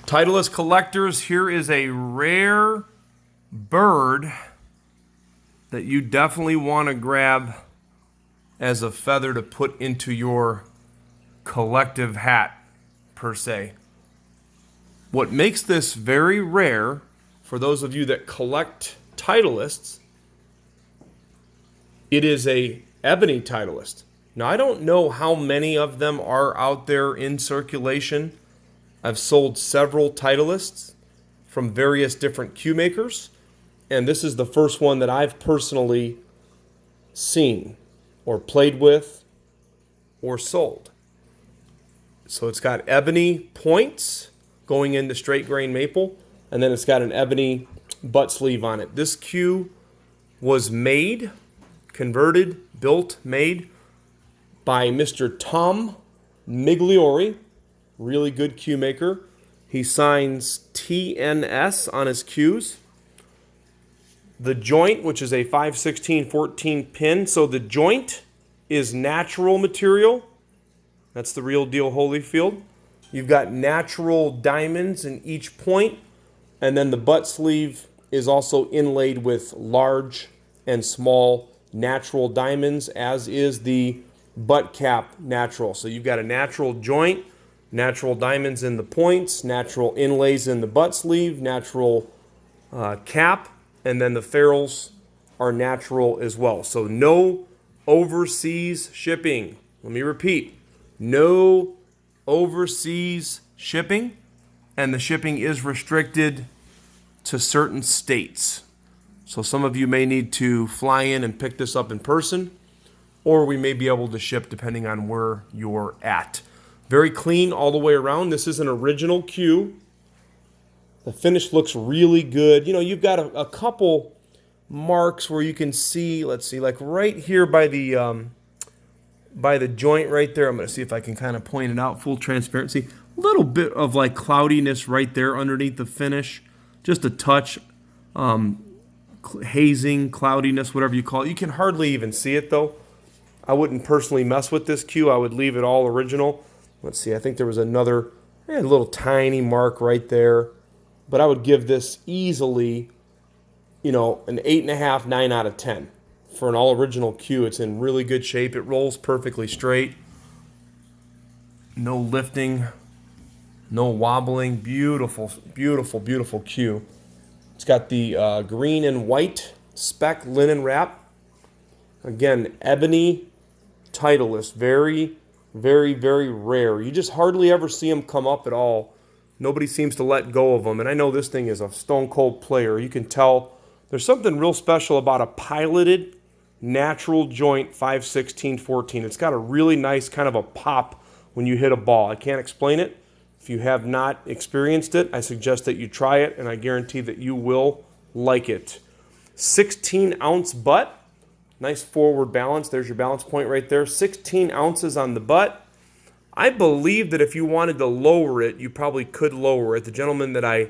Titleist collectors, here is a rare bird that you definitely want to grab as a feather to put into your collective hat, per se. What makes this very rare, for those of you that collect Titleists, it is a Ebony Titleist. Now, I don't know how many of them are out there in circulation. I've sold several Titleists from various different cue makers, and this is the first one that I've personally seen or played with or sold. So it's got ebony points going into straight grain maple, and then it's got an ebony butt sleeve on it. This cue was made, converted, built, made by Mr. Tom Migliore, really good cue maker. He signs TNS on his cues. The joint, which is a 5/16/14 pin, so the joint is natural material. That's the real deal Holyfield. You've got natural diamonds in each point, and then the butt sleeve is also inlaid with large and small natural diamonds, as is the butt cap natural. So you've got a natural joint, natural diamonds in the points, natural inlays in the butt sleeve, natural cap, and then the ferrules are natural as well. So no overseas shipping. Let me repeat. No overseas shipping, and the shipping is restricted to certain states. So some of you may need to fly in and pick this up in person, or we may be able to ship depending on where you're at. Very clean all the way around. This is an original cue. The finish looks really good. You know, you've got a couple marks where you can see, let's see, like right here by the joint right there. I'm going to see if I can kind of point it out, full transparency. A little bit of like cloudiness right there underneath the finish. Just a touch, hazing, cloudiness, whatever you call it. You can hardly even see it though. I wouldn't personally mess with this cue. I would leave it all original. Let's see, I think there was another little tiny mark right there. But I would give this easily, you know, an 8.5, 9 out of 10. For an all-original cue, it's in really good shape. It rolls perfectly straight. No lifting, no wobbling. Beautiful, beautiful, beautiful cue. It's got the green and white spec linen wrap. Again, Ebony Titleist. Very, very, very rare. You just hardly ever see them come up at all. Nobody seems to let go of them. And I know this thing is a stone-cold player. You can tell there's something real special about a piloted natural joint 5/16/14. It's got a really nice kind of a pop when you hit a ball. I can't explain it. If you have not experienced it, I suggest that you try it, and I guarantee that you will like it. 16-ounce butt. Nice forward balance. There's your balance point right there. 16 ounces on the butt. I believe that if you wanted to lower it, you probably could lower it. The gentleman that I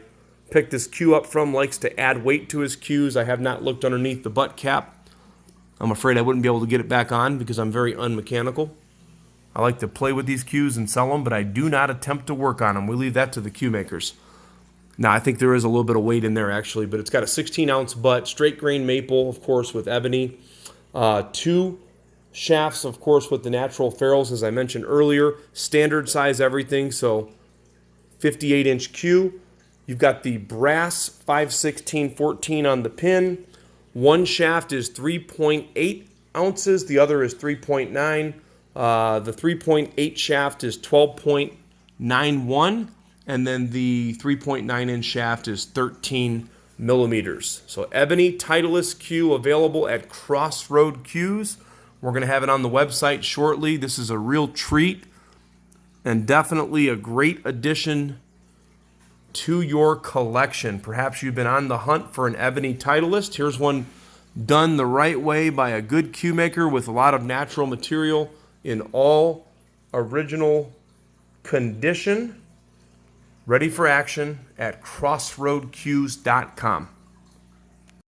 picked this cue up from likes to add weight to his cues. I have not looked underneath the butt cap. I'm afraid I wouldn't be able to get it back on because I'm very unmechanical. I like to play with these cues and sell them, but I do not attempt to work on them. We leave that to the cue makers. Now, I think there is a little bit of weight in there, actually, but it's got a 16-ounce butt, straight grain maple, of course, with ebony. 2 shafts, of course, with the natural ferrules, as I mentioned earlier. Standard size everything, so 58-inch cue. You've got the brass 5/16/14 on the pin. One shaft is 3.8 ounces. The other is 3.9. The 3.8 shaft is 12.91. And then the 3.9-inch shaft is 13 millimeters. So Ebony Titleist cue available at Crossroad Cues. We're going to have it on the website shortly. This is a real treat and definitely a great addition to your collection. Perhaps you've been on the hunt for an Ebony Titleist. Here's one done the right way by a good cue maker with a lot of natural material in all original condition. Ready for action at crossroadcues.com.